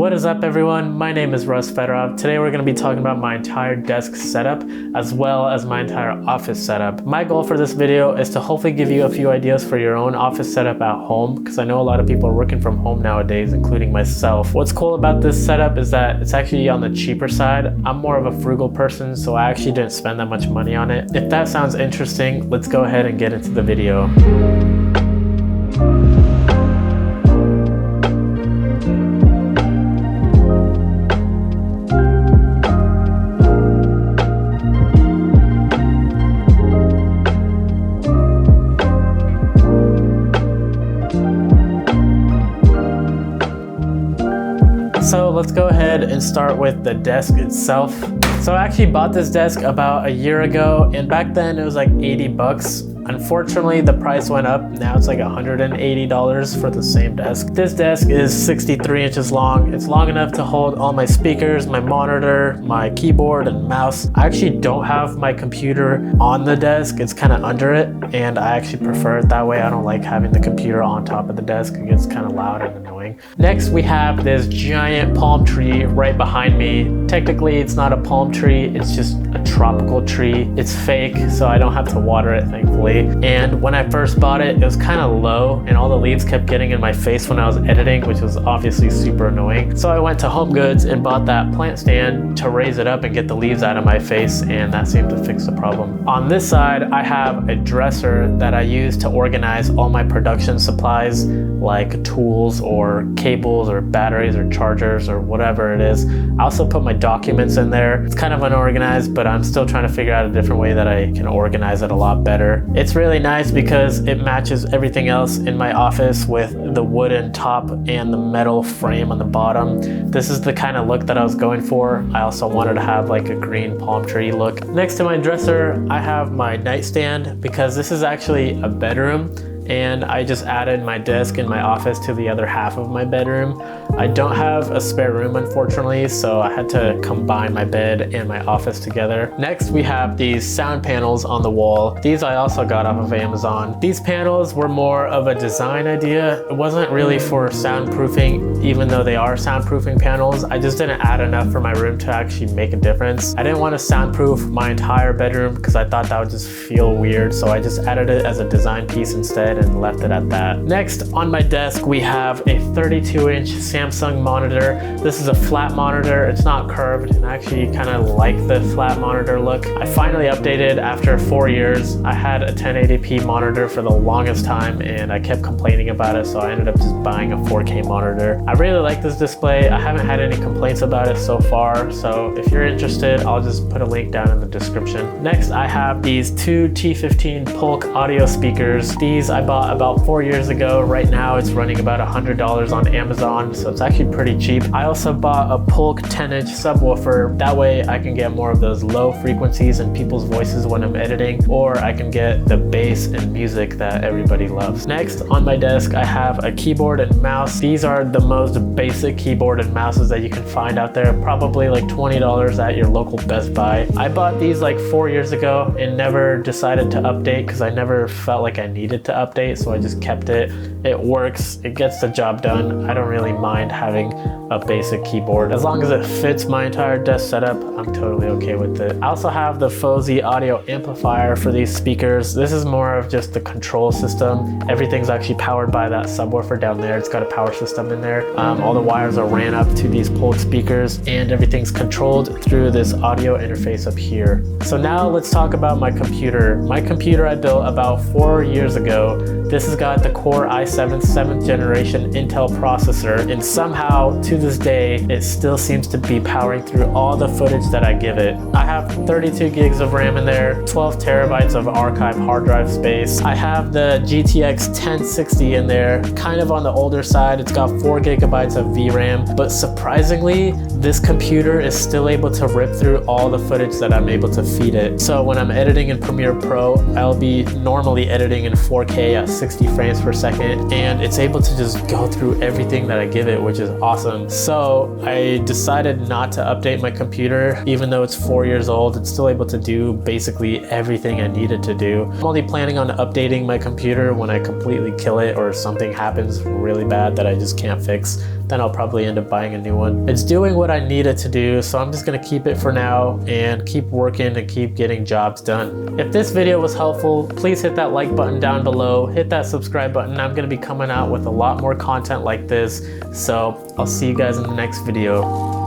What is up, everyone? My name is Russ Fedorov. Today we're going to be talking about my entire desk setup as well as my entire office setup. My goal for this video is to hopefully give you a few ideas for your own office setup at home, because I know a lot of people are working from home nowadays, including myself. What's cool about this setup is that it's actually on the cheaper side. I'm more of a frugal person, so I actually didn't spend that much money on it. If that sounds interesting, let's go ahead and get into the video. So let's go ahead and start with the desk itself. So I actually bought this desk about a year ago, and back then it was like 80 bucks. Unfortunately, the price went up. Now it's like $180 for the same desk. This desk is 63 inches long. It's long enough to hold all my speakers, my monitor, my keyboard, and mouse. I actually don't have my computer on the desk. It's kind of under it, and I actually prefer it that way. I don't like having the computer on top of the desk. It gets kind of loud and annoying. Next, we have this giant palm tree right behind me. Technically, it's not a palm tree. It's just a tropical tree. It's fake, so I don't have to water it, thankfully. And when I first bought it, it was kind of low and all the leaves kept getting in my face when I was editing, which was obviously super annoying. So I went to Home Goods and bought that plant stand to raise it up and get the leaves out of my face, and that seemed to fix the problem. On this side, I have a dresser that I use to organize all my production supplies, like tools or cables or batteries or chargers or whatever it is. I also put my documents in there. It's kind of unorganized, but I'm still trying to figure out a different way that I can organize it a lot better. It's really nice because it matches everything else in my office with the wooden top and the metal frame on the bottom. This is the kind of look that I was going for. I also wanted to have like a green palm tree look. Next to my dresser, I have my nightstand because this is actually a bedroom, and I just added my desk in my office to the other half of my bedroom. I don't have a spare room, unfortunately, so I had to combine my bed and my office together. Next, we have these sound panels on the wall. These I also got off of Amazon. These panels were more of a design idea. It wasn't really for soundproofing, even though they are soundproofing panels. I just didn't add enough for my room to actually make a difference. I didn't want to soundproof my entire bedroom because I thought that would just feel weird, so I just added it as a design piece instead and left it at that. Next, on my desk, we have a 32-inch Samsung monitor. This is a flat monitor. It's not curved, and I actually kind of like the flat monitor look. I finally updated after 4 years. I had a 1080p monitor for the longest time, and I kept complaining about it, so I ended up just buying a 4K monitor. I really like this display. I haven't had any complaints about it so far, so if you're interested, I'll just put a link down in the description. Next, I have these two T15 Polk audio speakers. These I bought about 4 years ago. Right now it's running about $100 on Amazon, so it's actually pretty cheap. I also bought a Polk 10-inch subwoofer. That way I can get more of those low frequencies and people's voices when I'm editing, or I can get the bass and music that everybody loves. Next, on my desk, I have a keyboard and mouse. These are the most basic keyboard and mouses that you can find out there, probably like $20 at your local Best Buy. I bought these like 4 years ago and never decided to update because I never felt like I needed to update, so I just kept it. It works, it gets the job done. I don't really mind having a basic keyboard. As long as it fits my entire desk setup, I'm totally okay with it. I also have the Fosi audio amplifier for these speakers. This is more of just the control system. Everything's actually powered by that subwoofer down there. It's got a power system in there. All the wires are ran up to these Polk speakers, and everything's controlled through this audio interface up here. So now let's talk about my computer. My computer I built about 4 years ago. This has got the Core i7 7th generation Intel processor, and somehow to this day it still seems to be powering through all the footage that I give it. I have 32 gigs of RAM in there, 12 terabytes of archive hard drive space. I have the GTX 1060 in there, kind of on the older side. It's got 4 gigabytes of VRAM, but surprisingly this computer is still able to rip through all the footage that I'm able to feed it. So when I'm editing in Premiere Pro, I'll be normally editing in 4K at 60 frames per second, and it's able to just go through everything that I give it, which is awesome. So I decided not to update my computer. Even though it's 4 years old, it's still able to do basically everything I needed to do. I'm only planning on updating my computer when I completely kill it or something happens really bad that I just can't fix. Then I'll probably end up buying a new one. It's doing what I need it to do, so I'm just gonna keep it for now and keep working and keep getting jobs done. If this video was helpful, please hit that like button down below, hit that subscribe button. I'm gonna be coming out with a lot more content like this, so I'll see you guys in the next video.